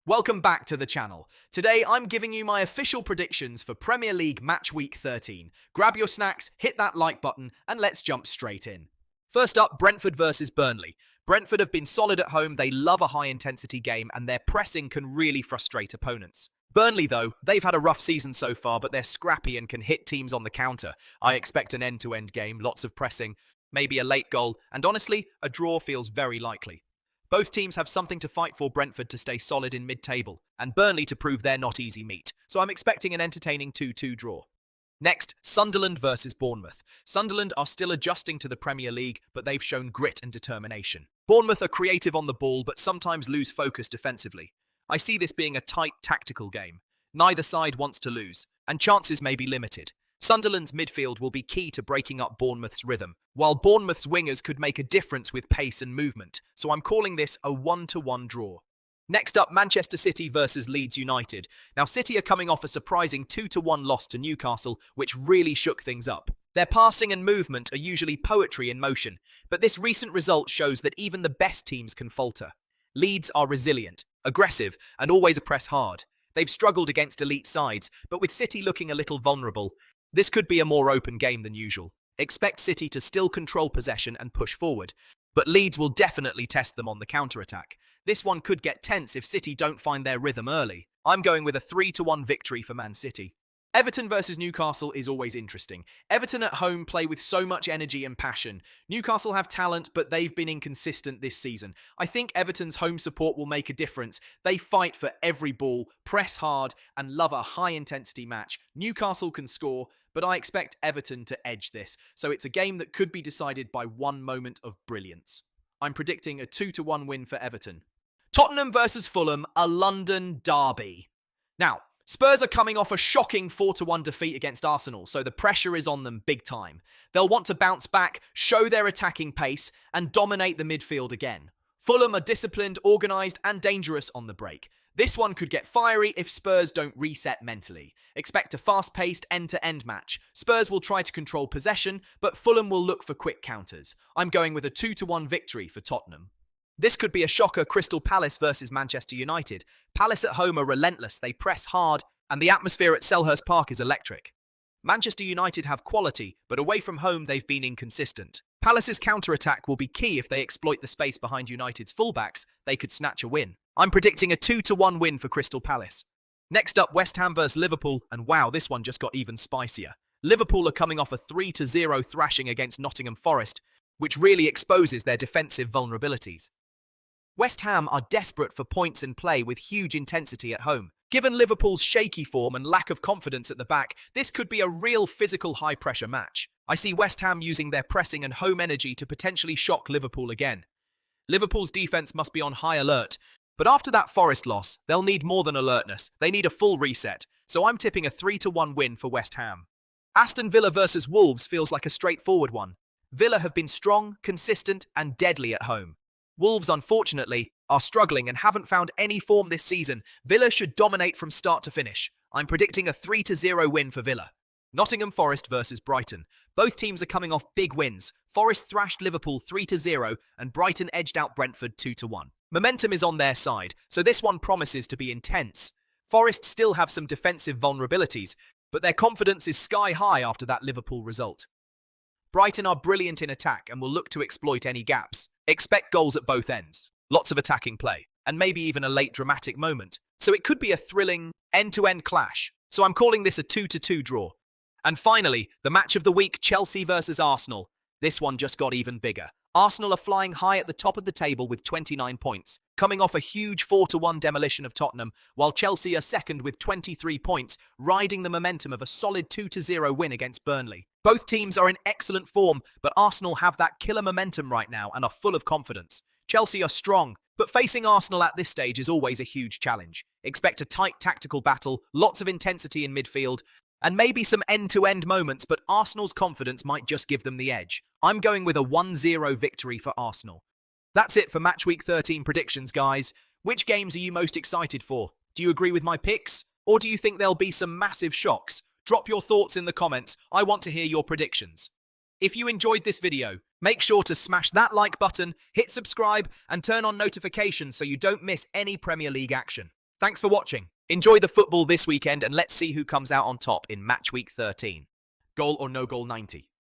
Welcome back to the channel. Today I'm giving you my official predictions for Premier League Matchweek 13. Grab your snacks, hit that like button, and let's jump straight in. First up, Brentford versus Burnley. Brentford have been solid at home, they love a high-intensity game, and their pressing can really frustrate opponents. Burnley, though, they've had a rough season so far, but they're scrappy and can hit teams on the counter. I expect an end-to-end game, lots of pressing, maybe a late goal, and honestly, a draw feels very likely. Both teams have something to fight for. Brentford to stay solid in mid-table, and Burnley to prove they're not easy meat, so I'm expecting an entertaining 2-2 draw. Next, Sunderland versus Bournemouth. Sunderland are still adjusting to the Premier League, but they've shown grit and determination. Bournemouth are creative on the ball, but sometimes lose focus defensively. I see this being a tight tactical game. Neither side wants to lose, and chances may be limited. Sunderland's midfield will be key to breaking up Bournemouth's rhythm, while Bournemouth's wingers could make a difference with pace and movement, so I'm calling this a 1-1 draw. Next up, Manchester City versus Leeds United. Now, City are coming off a surprising 2-1 loss to Newcastle, which really shook things up. Their passing and movement are usually poetry in motion, but this recent result shows that even the best teams can falter. Leeds are resilient, aggressive, and always press hard. They've struggled against elite sides, but with City looking a little vulnerable, this could be a more open game than usual. Expect City to still control possession and push forward, but Leeds will definitely test them on the counter-attack. This one could get tense if City don't find their rhythm early. I'm going with a 3-1 victory for Man City. Everton versus Newcastle is always interesting. Everton at home play with so much energy and passion. Newcastle have talent, but they've been inconsistent this season. I think Everton's home support will make a difference. They fight for every ball, press hard, and love a high-intensity match. Newcastle can score, but I expect Everton to edge this, so it's a game that could be decided by one moment of brilliance. I'm predicting a 2-1 win for Everton. Tottenham versus Fulham, a London derby. Now, Spurs are coming off a shocking 4-1 defeat against Arsenal, so the pressure is on them big time. They'll want to bounce back, show their attacking pace, and dominate the midfield again. Fulham are disciplined, organised, and dangerous on the break. This one could get fiery if Spurs don't reset mentally. Expect a fast-paced, end-to-end match. Spurs will try to control possession, but Fulham will look for quick counters. I'm going with a 2-1 victory for Tottenham. This could be a shocker. Crystal Palace versus Manchester United. Palace at home are relentless, they press hard, and the atmosphere at Selhurst Park is electric. Manchester United have quality, but away from home they've been inconsistent. Palace's counter-attack will be key. If they exploit the space behind United's fullbacks, they could snatch a win. I'm predicting a 2-1 win for Crystal Palace. Next up, West Ham versus Liverpool, and wow, this one just got even spicier. Liverpool are coming off a 3-0 thrashing against Nottingham Forest, which really exposes their defensive vulnerabilities. West Ham are desperate for points and play with huge intensity at home. Given Liverpool's shaky form and lack of confidence at the back, this could be a real physical high-pressure match. I see West Ham using their pressing and home energy to potentially shock Liverpool again. Liverpool's defense must be on high alert, but after that Forest loss, they'll need more than alertness. They need a full reset, so I'm tipping a 3-1 win for West Ham. Aston Villa versus Wolves feels like a straightforward one. Villa have been strong, consistent, and deadly at home. Wolves, unfortunately, are struggling and haven't found any form this season. Villa should dominate from start to finish. I'm predicting a 3-0 win for Villa. Nottingham Forest versus Brighton. Both teams are coming off big wins. Forest thrashed Liverpool 3-0 and Brighton edged out Brentford 2-1. Momentum is on their side, so this one promises to be intense. Forest still have some defensive vulnerabilities, but their confidence is sky high after that Liverpool result. Brighton are brilliant in attack and will look to exploit any gaps. Expect goals at both ends, lots of attacking play, and maybe even a late dramatic moment. So it could be a thrilling, end-to-end clash. So I'm calling this a 2-2 draw. And finally, the match of the week, Chelsea versus Arsenal. This one just got even bigger. Arsenal are flying high at the top of the table with 29 points, coming off a huge 4-1 demolition of Tottenham, while Chelsea are second with 23 points, riding the momentum of a solid 2-0 win against Burnley. Both teams are in excellent form, but Arsenal have that killer momentum right now and are full of confidence. Chelsea are strong, but facing Arsenal at this stage is always a huge challenge. Expect a tight tactical battle, lots of intensity in midfield, and maybe some end-to-end moments, but Arsenal's confidence might just give them the edge. I'm going with a 1-0 victory for Arsenal. That's it for Matchweek 13 predictions, guys. Which games are you most excited for? Do you agree with my picks? Or do you think there'll be some massive shocks? Drop your thoughts in the comments. I want to hear your predictions. If you enjoyed this video, make sure to smash that like button, hit subscribe, and turn on notifications so you don't miss any Premier League action. Thanks for watching. Enjoy the football this weekend and let's see who comes out on top in Matchweek 13. Goal or no goal 90.